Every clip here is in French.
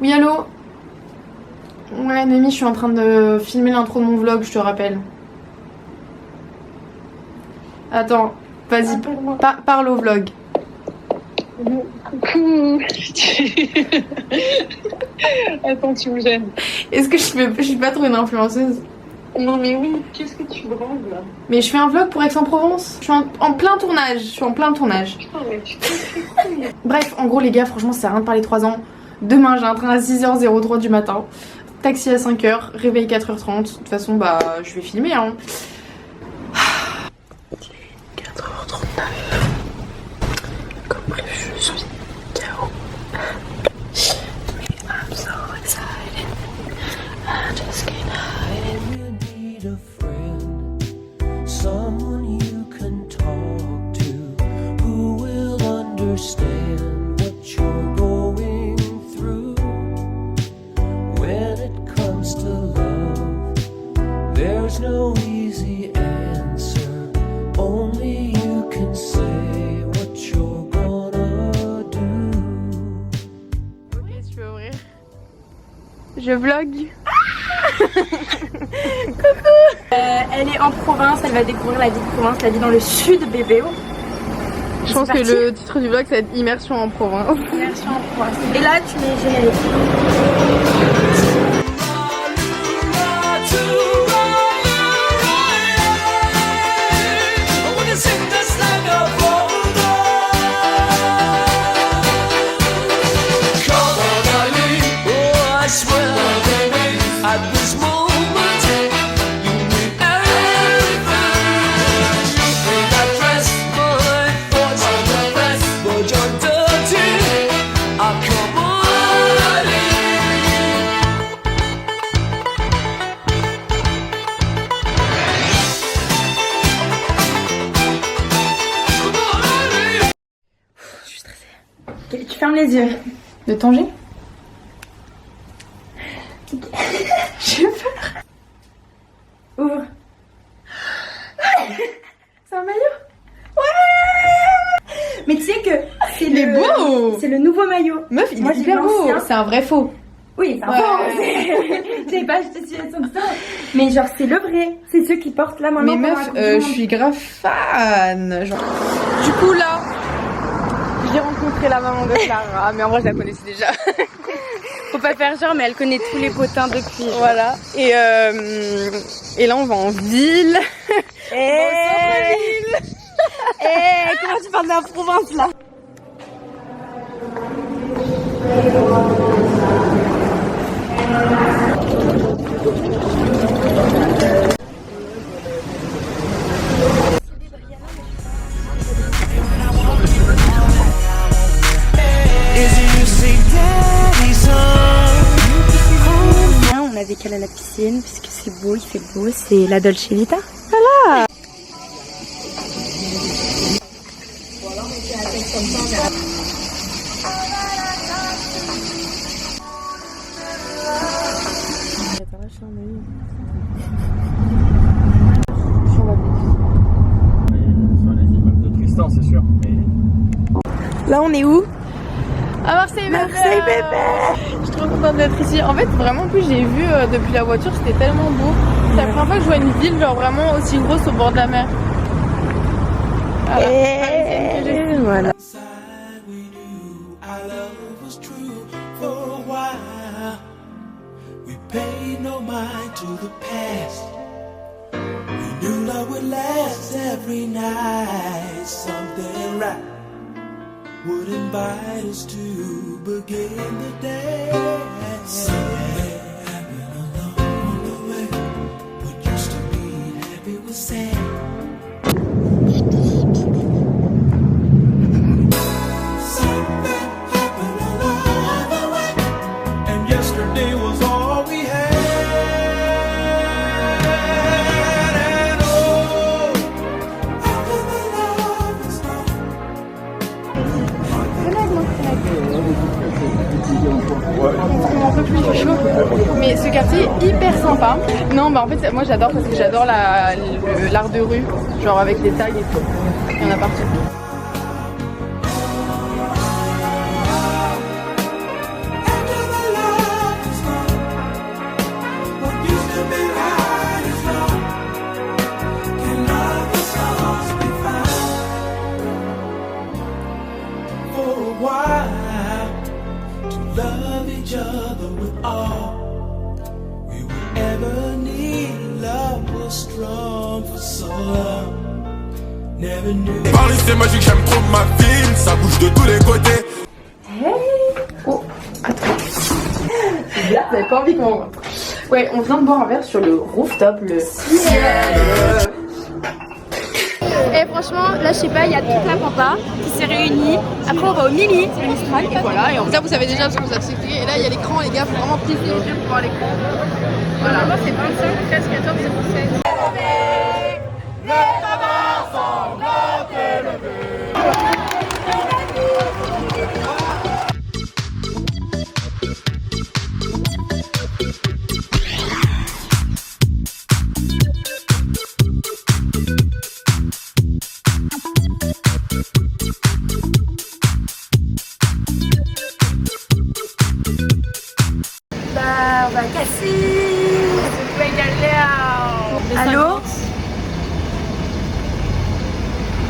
Oui, allô? Ouais, Noémie, je suis en train de filmer l'intro de mon vlog, je te rappelle. Attends, vas-y, parle au vlog. Coucou. Attends, tu me gênes. Est-ce que je suis pas trop une influenceuse? Non mais oui, qu'est-ce que tu branles là? Mais je fais un vlog pour Aix-en-Provence. Je suis en plein tournage, je suis en plein tournage. Putain, mais tu t'es. Bref, en gros les gars, franchement ça sert à rien de parler 3 ans. Demain j'ai un train à 6h03 du matin. Taxi à 5h, réveil 4h30. De toute façon bah je vais filmer hein. Il est 4h39. Comme prévu je suis KO. Mais I'm so excited. I just can't hide it. A friend, someone you can talk to, who will understand what you're going through. When it comes to love, there's no easy answer. Only you can say what you're gonna do. Ok, tu peux ouvrir. Je vlog. Coucou. Elle est en province, elle va découvrir la vie de province, la vie dans le sud bébé. Je pense que le titre du vlog ça va être Immersion en province. Immersion en province. Et là tu mets générique. Tu fermes les yeux. De Tanger. J'ai peur. Ouvre. C'est un maillot. Ouais. Mais tu sais que c'est Il est beau. C'est le nouveau maillot. Meuf, il est hyper beau. C'est un vrai faux. Oui, c'est un faux. J'ai pas acheté celui de ça. Mais genre c'est le vrai. C'est ceux qui portent là maintenant. Mais meuf, je suis grave fan. Genre. Du coup là, j'ai rencontré la maman de Clara, mais en vrai je la connaissais déjà. Faut pas faire genre, mais elle connaît tous les potins depuis. Voilà. Et là on va en ville. Comment tu parles de la province là? On avait qu'à aller à la piscine puisque c'est beau, il fait beau, c'est la Dolce Vita. Voilà. C'est sûr. Là on est où? À Marseille bébé. Marseille bébé. Je suis trop contente d'être ici. En fait vraiment en plus j'ai vu depuis la voiture, c'était tellement beau. C'est la première fois que je vois une ville genre vraiment aussi grosse au bord de la mer. Voilà. Would invite us to begin the day. Something happened along the way. What used to be happy was sad. Something happened along the way. And yesterday was all we had. And oh, after the love is gone. Mais ce quartier est hyper sympa. Non, bah en fait, moi j'adore parce que j'adore l'art de rue, genre avec les tags et tout. Il y en a partout. love each other with all we would ever need. Love was strong for so long. Never knew. Paris c'est magique, j'aime trop ma ville, ça bouge de tous les côtés. Hey. Oh, attends. Là, vous avez pas envie qu'on rentre. Ouais, on vient de boire un verre sur le rooftop, le ciel. Et franchement, là je sais pas, il y a toute la pampa qui s'est réunie. Après on va au Mili, c'est le Mistral, et voilà. Et ça vous savez déjà ce qu'on vous a expliqué. Et là il y a l'écran, les gars, faut vraiment plisser les yeux pour voir l'écran. Voilà, moi c'est 25, 13, 14, 07. On va casser. Allô?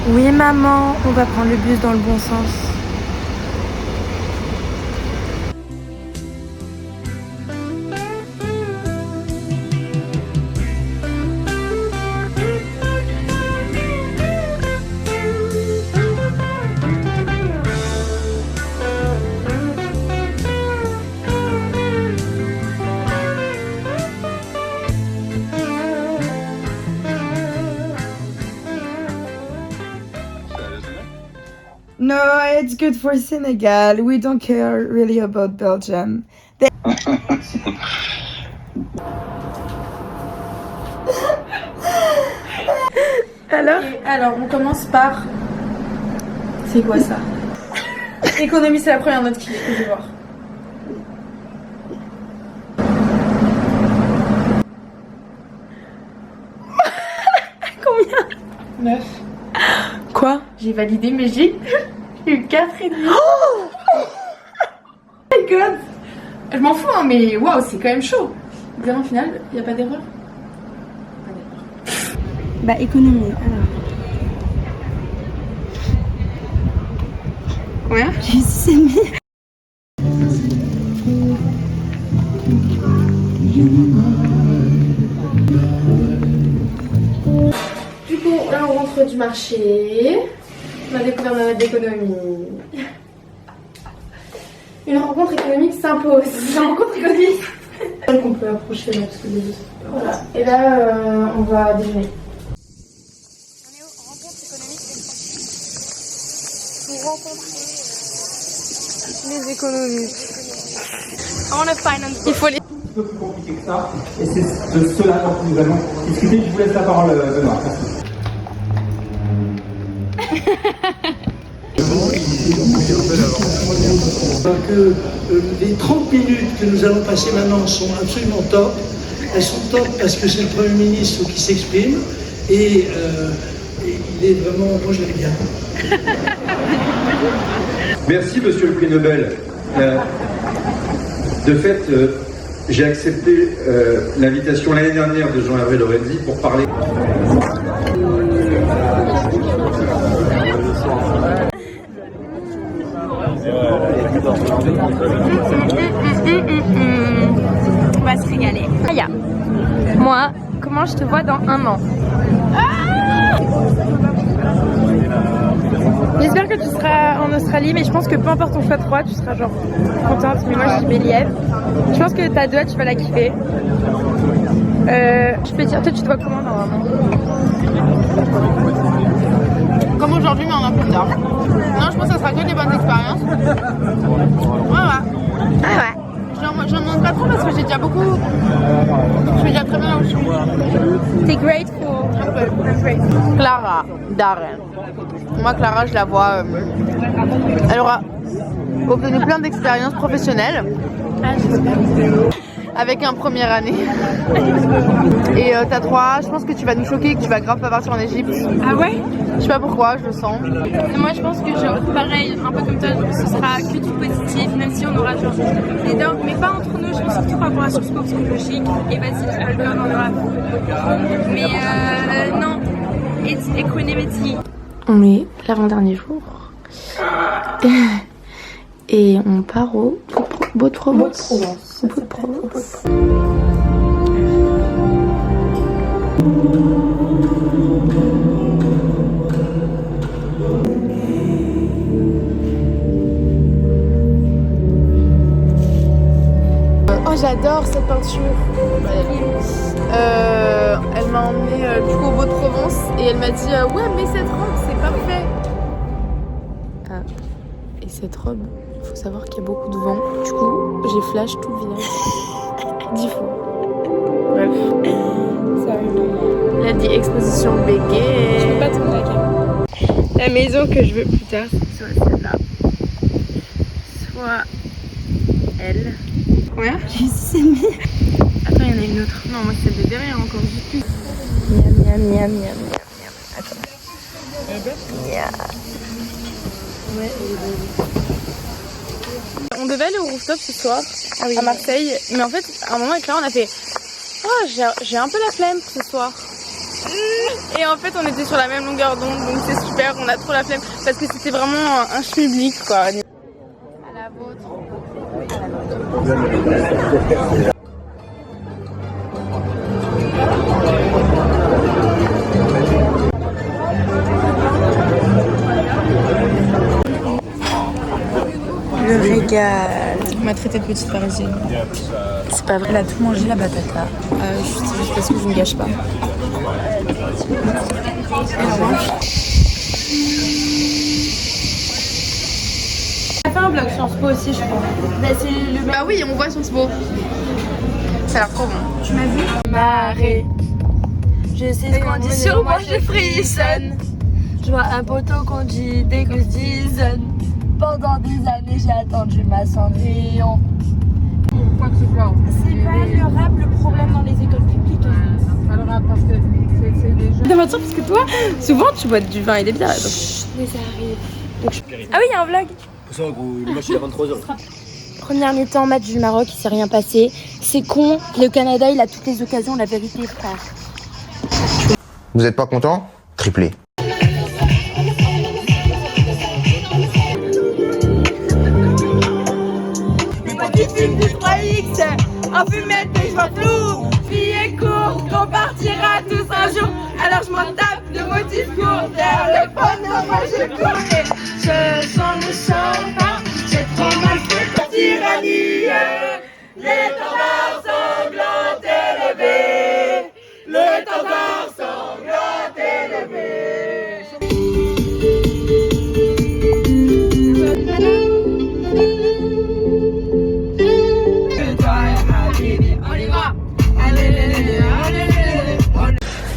Oui maman, on va prendre le bus dans le bon sens. No, it's good for Senegal. We don't care really about Belgium. Alors, on commence par... C'est quoi ça? Économie, c'est la première note que je vais voir. Combien? 9. Quoi? J'ai validé, mais j'ai eu 4,5. Oh my god! Je m'en fous, hein, mais waouh, c'est quand même chaud. Examen final, il n'y a pas d'erreur? Bah, économie, alors. Ouais, j'ai 6,5. Du coup, là on rentre du marché. On a découvert ma note d'économie. Une rencontre économique s'impose. Une rencontre économique. Celle qu'on peut approcher là, parce que les autres. Voilà. Et là, on va déjeuner. On est en rencontre économique pour rencontrer les économistes. On a finance. Il faut les. Un peu plus compliqué que ça, et c'est de cela dont nous allons discuter. Je vous laisse la parole, Benoît. Que les 30 minutes que nous allons passer maintenant sont absolument top. Elles sont top parce que c'est le Premier ministre qui s'exprime et il est vraiment, moi je l'aime bien. Merci Monsieur le Prix Nobel. De fait, j'ai accepté l'invitation l'année dernière de Jean-Hervé Lorenzi pour parler. On va se régaler. Aya, moi, comment je te vois dans 1 an? J'espère que tu seras en Australie, mais je pense que peu importe ton choix de 3, tu seras genre contente. Mais moi, je dis Béliève. Je pense que ta 2, tu vas la kiffer. Je peux dire, toi, tu te vois comment dans 1 an? Comme aujourd'hui, mais en profondeur. Non, je pense que ça sera que des bonnes expériences. Voilà. Ah ouais. J'en demande pas trop parce que j'ai déjà beaucoup. Je suis déjà très bien là où je suis. T'es grateful. Un peu. Clara, Darren. Moi, Clara, je la vois. Elle aura obtenu plein d'expériences professionnelles. Ah, j'espère. Avec un première année. Et t'as 3, je pense que tu vas nous choquer et que tu vas grave pas partir en Égypte. Ah ouais? Je sais pas pourquoi, je le sens. Moi je pense que genre pareil, un peu comme toi, ce sera que du positif, même si on aura genre des dents, mais pas entre nous, je pense surtout par rapport à Sciences Po psychologique. Et vas-y, tu vas le faire, on en aura. Mais non, it's equanimity. On est l'avant-dernier jour. Et on part au Beau de Provence. Beau de Provence. Oh, j'adore cette peinture. Elle m'a emmenée du coup au Beau de Provence et elle m'a dit ouais mais cette robe c'est parfait. Ah. Et cette robe, faut savoir qu'il y a beaucoup de vent. Du coup j'ai flash tout le village 10 fois. Bref. Ça arrive. Elle a dit exposition béguet. Je peux pas tourner la caméra. La maison que je veux plus tard, c'est soit celle-là, soit elle. Ouais. J'ai 6,5. Attends, il y en a une autre. Non, moi c'est celle de derrière encore. J'ai plus. Miam, miam, miam, miam, miam. Attends. Yeah. Ouais, on devait aller au rooftop ce soir à Marseille. Mais en fait, à un moment avec Clara, on a fait oh, j'ai un peu la flemme ce soir. Et en fait, on était sur la même longueur d'onde. Donc c'est super, on a trop la flemme. Parce que c'était vraiment un schmilblick quoi. À la vôtre. Le régal. On m'a traité de petite parisienne. C'est pas vrai. Elle a tout mangé la batata. Juste parce que je ne gâche pas. On a fait un vlog Sciences Po aussi, je crois. Bah oui, on voit Sciences Po. Ça a l'air trop bon. Tu m'as vu? Marée. Je sais ce qu'on dit sur moi, je frissonne. Je vois un poteau qu'on dit dès que je disonne. Pendant des années, j'ai attendu ma Cendrillon. Quoi que ce soit. C'est pas le rap le problème dans les écoles publiques. C'est pas le rap parce que c'est des jeunes. T'as parce que toi, souvent tu bois du vin et des bières. Chut, mais ça arrive. Ah oui, il y a un vlog. Ça, gros, le match il est à 23h. Première mi-temps, match du Maroc, il s'est rien passé. C'est con, le Canada il a toutes les occasions, la vérité frère. Vous êtes pas content? Triplé. Du 3X, en fumette et je m'en flou. Vie est courte, on partira tous un jour. Alors je m'en tape de vos discours. Vers le bonheur, moi je cours. Et je s'en ne sors pas. J'ai trop mal fait pour tyrannie. L'étendard sanglant élevé. L'étendard sanglant élevé.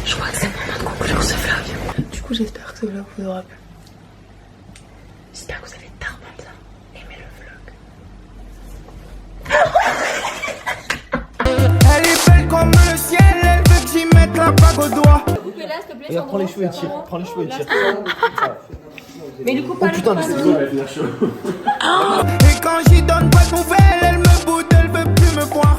Je crois que c'est le moment de conclure ce vlog. Du coup, j'espère que ce vlog vous aura plu. J'espère que vous avez tellement bien aimé le vlog. Elle est belle comme le ciel, elle veut que j'y mette la bague au doigt. Regarde, prends les cheveux et tire. Prends les cheveux et tire. Mais du coup, pas Putain, mais c'est quoi, elle vient chaud. Et quand j'y donne pas de nouvelles, elle me boude, elle veut plus me voir.